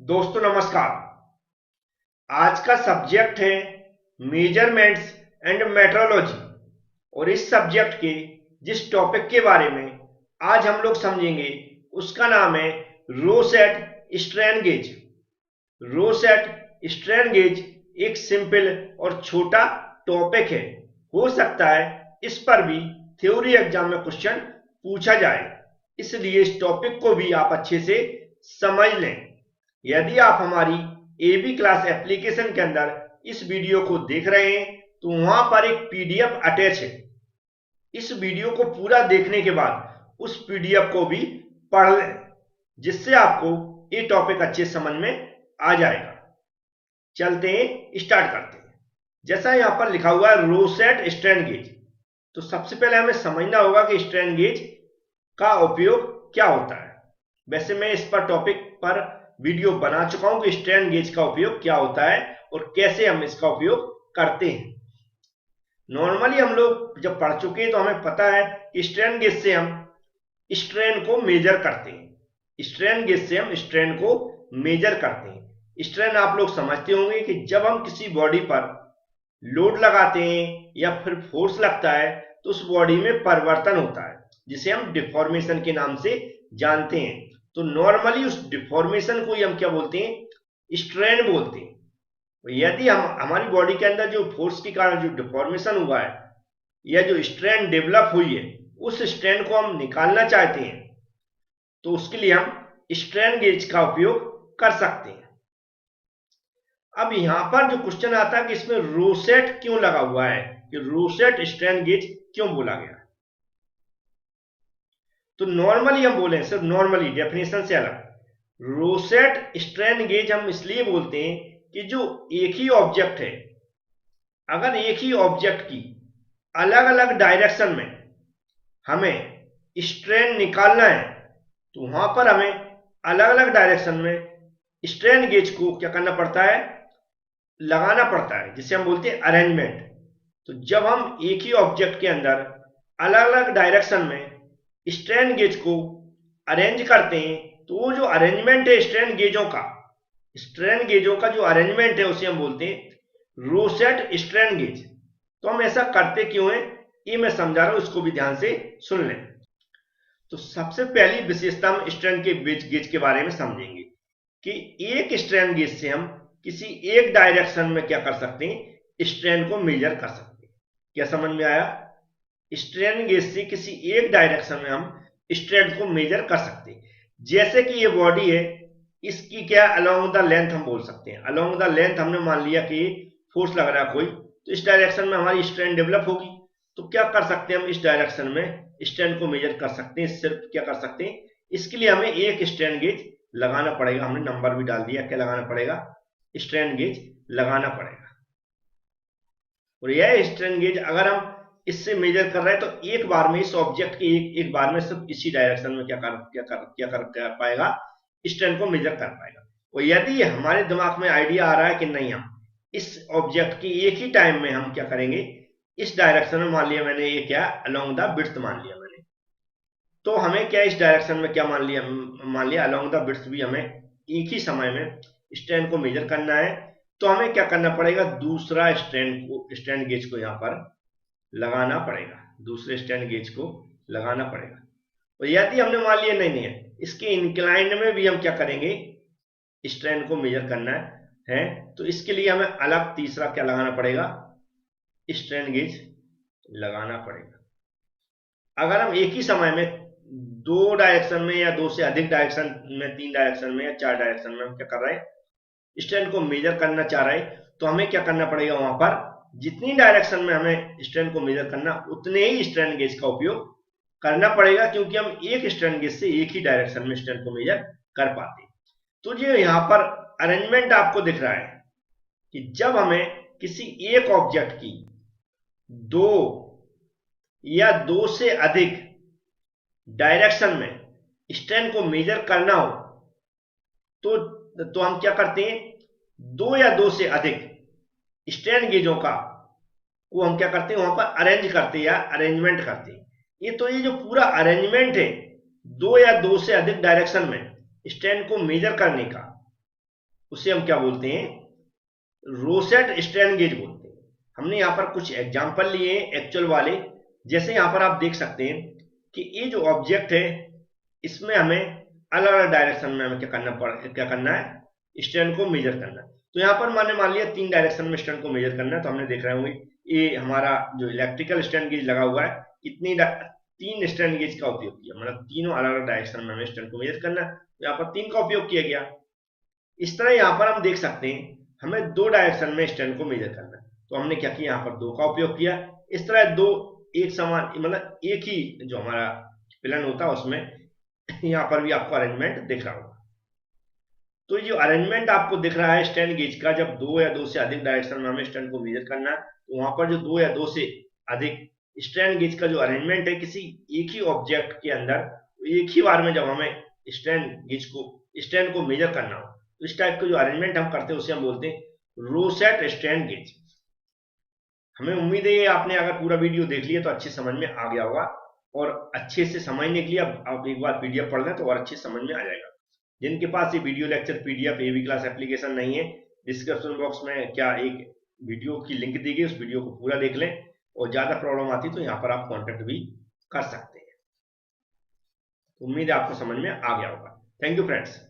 दोस्तों नमस्कार। आज का सब्जेक्ट है मेजरमेंट्स एंड मेट्रोलॉजी। और इस सब्जेक्ट के जिस टॉपिक के बारे में आज हम लोग समझेंगे उसका नाम है rosette strain gauge. Rosette strain gauge एक सिंपल और छोटा टॉपिक है। हो सकता है इस पर भी थ्योरी एग्जाम में क्वेश्चन पूछा जाए, इसलिए इस टॉपिक को भी आप अच्छे से समझ लें। यदि आप हमारी एबी क्लास एप्लीकेशन के अंदर इस वीडियो को देख रहे हैं तो वहां पर एक पीडीएफ अटैच है। इस वीडियो को पूरा देखने के बाद उस पीडीएफ को भी पढ़ लें, जिससे आपको ये टॉपिक अच्छे समझ में आ जाएगा। चलते हैं, स्टार्ट करते हैं। जैसा यहां पर लिखा हुआ है रोसेट स्ट्रेन गेज, तो सबसे पहले हमें समझना होगा कि स्ट्रेन गेज का उपयोग क्या होता है। वैसे मैं इस पर टॉपिक पर वीडियो बना चुका हूं कि स्ट्रेन गेज का उपयोग क्या होता है और कैसे हम इसका उपयोग करते हैं। नॉर्मली हम लोग जब पढ़ चुके हैं तो हमें पता है कि स्ट्रेन गेज से हम स्ट्रेन को मेजर करते हैं। स्ट्रेन गेज से हम स्ट्रेन को मेजर करते हैं। स्ट्रेन आप लोग समझते होंगे कि जब हम किसी बॉडी पर लोड लगाते हैं या फिर फोर्स लगता है तो उस बॉडी में परिवर्तन होता है, जिसे हम डिफॉर्मेशन के नाम से जानते हैं। तो नॉर्मली उस डिफॉर्मेशन को ही हम क्या बोलते हैं, स्ट्रेन बोलते हैं। यदि हम हमारी बॉडी के अंदर जो फोर्स के कारण जो डिफॉर्मेशन हुआ है या जो स्ट्रेन डेवलप हुई है, उस स्ट्रेन को हम निकालना चाहते हैं तो उसके लिए हम स्ट्रेन गेज का उपयोग कर सकते हैं। अब यहां पर जो क्वेश्चन आता है कि इसमें रोसेट क्यों लगा हुआ है, कि रोसेट स्ट्रेन गेज क्यों बोला गया। तो नॉर्मली हम बोले, सिर्फ नॉर्मली डेफिनेशन से अलग, रोसेट स्ट्रेन गेज हम इसलिए बोलते हैं कि जो एक ही ऑब्जेक्ट है, अगर एक ही ऑब्जेक्ट की अलग अलग डायरेक्शन में हमें स्ट्रेन निकालना है तो वहां पर हमें अलग अलग डायरेक्शन में स्ट्रेन गेज को क्या करना पड़ता है, लगाना पड़ता है, जिसे हम बोलते हैं अरेंजमेंट। तो जब हम एक ही ऑब्जेक्ट के अंदर अलग अलग डायरेक्शन में स्ट्रेन गेज को अरेंज करते हैं तो वो जो अरेंजमेंट है स्ट्रेन गेजों का जो अरेंजमेंट है उसे हम बोलते हैं रोसेट स्ट्रेन गेज। तो हम ऐसा करते क्यों हैं ये मैं समझा रहा हूं, इसको भी ध्यान से सुन लें। तो सबसे पहली विशेषता हम स्ट्रेन के गेज के बारे में समझेंगे कि एक स्ट्रेन गेज से हम किसी एक डायरेक्शन में क्या कर सकते हैं, स्ट्रेन को मेजर कर सकते हैं। क्या समझ में आया? स्ट्रेन गेज से किसी एक डायरेक्शन में हम स्ट्रेन को मेजर कर सकते हैं। जैसे कि ये बॉडी है, इसकी क्या अलोंग द लेंथ हम बोल सकते हैं। अलोंग द लेंथ हमने मान लिया कि फोर्स लग रहा है कोई, तो इस डायरेक्शन में हमारी स्ट्रेन डेवलप होगी। तो क्या कर सकते हैं, हम इस डायरेक्शन में स्ट्रेन को मेजर कर सकते हैं। सिर्फ क्या कर सकते हैं, इसके लिए हमें एक स्ट्रेन गेज लगाना पड़ेगा। हमने नंबर भी डाल दिया, क्या लगाना पड़ेगा, स्ट्रेन गेज लगाना पड़ेगा। और यह स्ट्रेन गेज अगर हम इससे मेजर कर रहे हैं तो एक बार में इस ऑब्जेक्ट के एक बार में सिर्फ इसी डायरेक्शन में क्या कर पाएगा, स्ट्रेन को मेजर कर पाएगा। और यदि हमारे दिमाग में आइडिया आ रहा है कि नहीं, हम इस ऑब्जेक्ट की एक ही टाइम में हम क्या करेंगे, इस डायरेक्शन में मान लिया मैंने, ये क्या अलोंग द विड्थ मान लिया मैंने, तो हमें क्या इस डायरेक्शन में क्या मान लिया अलोंग द विड्थ भी हमें एक ही समय में स्ट्रेन को मेजर करना है। तो हमें क्या करना पड़ेगा, दूसरा स्ट्रेन गेज को यहां पर लगाना पड़ेगा, दूसरे स्ट्रेन गेज को लगाना पड़ेगा। और यदि हमने मान लिया नहीं है, इसके इंक्लाइंड में भी हम क्या करेंगे, स्ट्रेन को मेजर करना है, तो इसके लिए हमें अलग तीसरा क्या लगाना पड़ेगा, स्ट्रेन गेज लगाना पड़ेगा। अगर हम एक ही समय में दो डायरेक्शन में या दो से अधिक डायरेक्शन में, तीन डायरेक्शन में या चार डायरेक्शन में हम क्या कर रहे हैं, स्ट्रेन को मेजर करना चाह रहे हैं, तो हमें क्या करना पड़ेगा, वहां पर जितनी डायरेक्शन में हमें स्ट्रेन को मेजर करना उतने ही स्ट्रेन गेज का उपयोग करना पड़ेगा, क्योंकि हम एक स्ट्रेन गेज से एक ही डायरेक्शन में स्ट्रेन को मेजर कर पाते हैं। तो जो यहाँ पर अरेंजमेंट आपको दिख रहा है कि जब हमें किसी एक ऑब्जेक्ट की दो या दो से अधिक डायरेक्शन में स्ट्रेन को मेजर करना हो तो हम क्या करते हैं, दो या दो से अधिक स्ट्रेन गेजों का को हम क्या करते हैं, वहां पर अरेंज करते हैं या अरेंजमेंट करते हैं। ये जो पूरा अरेंजमेंट है दो या दो से अधिक डायरेक्शन में स्ट्रेन को मेजर करने का, उसे हम क्या बोलते हैं, रोसेट स्ट्रेन गेज बोलते हैं। हमने यहाँ पर कुछ एग्जाम्पल लिए हैं एक्चुअल वाले। जैसे यहाँ पर आप देख सकते हैं कि ये जो ऑब्जेक्ट है इसमें हमें अलग अलग डायरेक्शन में हमें क्या करना है, स्ट्रेन को मेजर करना है। तो यहाँ पर मैंने मान लिया 3 डायरेक्शन में स्ट्रेन को मेजर करना है। तो हमने देख रहे होंगे ये हमारा जो इलेक्ट्रिकल स्ट्रेन गेज लगा हुआ है, इतनी 3 स्ट्रेन गेज का उपयोग किया, मतलब तीनों अलग अलग डायरेक्शन में हमें स्ट्रेन को मेजर करना है। तो यहाँ पर 3 का उपयोग किया गया। इस तरह यहाँ पर हम देख सकते हैं हमें 2 डायरेक्शन में स्ट्रेन को मेजर करना है, तो हमने क्या किया, यहाँ पर 2 का उपयोग किया। इस तरह 2 एक समान, मतलब एक ही जो हमारा प्लेन होता है उसमें यहाँ पर भी आपको अरेंजमेंट दिख रहा होगा। तो ये जो अरेंजमेंट आपको दिख रहा है स्ट्रेन गेज का, जब 2 या 2 से अधिक डायरेक्शन में हमें स्ट्रेन को मेजर करना है, तो वहां पर जो 2 या 2 से अधिक स्ट्रेन गेज का जो अरेंजमेंट है किसी एक ही ऑब्जेक्ट के अंदर एक ही बार में जब हमें स्ट्रेन को मेजर करना हो, तो इस टाइप का जो अरेंजमेंट हम करते हैं उसे हम बोलते हैं रोसेट स्ट्रेन गेज। हमें उम्मीद है ये आपने अगर पूरा वीडियो देख लिया तो अच्छे समझ में आ गया होगा, और अच्छे से समझने के लिए अब आप एक बार पीडीएफ पढ़ लें तो और अच्छे समझ में आ जाएगा। जिनके पास ये वीडियो लेक्चर पीडीएफ एवी क्लास एप्लीकेशन नहीं है, डिस्क्रिप्शन बॉक्स में क्या एक वीडियो की लिंक दी गई, उस वीडियो को पूरा देख लें, और ज्यादा प्रॉब्लम आती तो यहाँ पर आप कॉन्टेक्ट भी कर सकते हैं। उम्मीद है आपको समझ में आ गया होगा। Thank you friends.